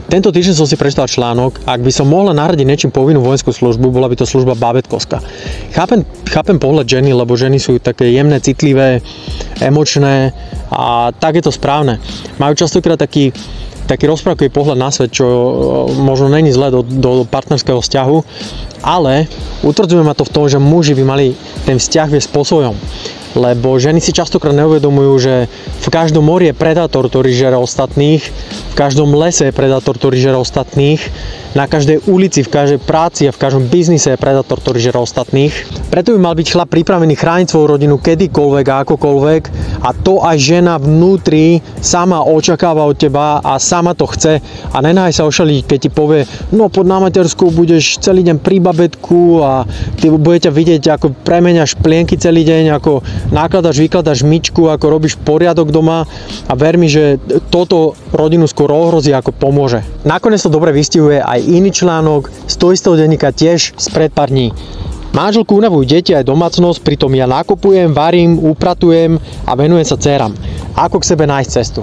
Tento týždeň som si prečítal článok, ak by som mohla nahradiť niečím povinnú vojenskú službu, bola by to služba bábätkovská. Chápem pohľad ženy, lebo ženy sú také jemné, citlivé, emočné a tak je to správne. Majú častokrát taký rozprávkový pohľad na svet, čo možno není zlé do partnerského vzťahu, ale utvrdzuje ma to v tom, že muži by mali ten vzťah viesť po svojom. Lebo ženy si častokrát neuvedomujú, že v každom mori je predátor, ktorý žere ostatných, v každom lese je predátor, ktorý žere ostatných, na každej ulici, v každej práci a v každom biznise je predátor, ktorý žere ostatných. Preto by mal byť chlap pripravený chrániť svoju rodinu kedykoľvek a akokoľvek a to aj žena vnútri sama očakáva od teba a sama to chce a nenahaj sa ošaliť, keď ti povie, no pod na matersku budeš celý deň pri babetku a ty budete vidieť, ako premeňaš plienky celý deň, ako nakladaš, vykladaš myčku, ako robíš poriadok doma a ver mi, že toto rodinu skôr ohrozí, ako pomôže. Nakoniec to dobre vystihuje aj iný článok z toho istého denníka tiež spred pár dní. Manželku unavujú deti aj domácnosť, pritom ja nakupujem, varím, upratujem a venujem sa dcerám. Ako k sebe nájsť cestu?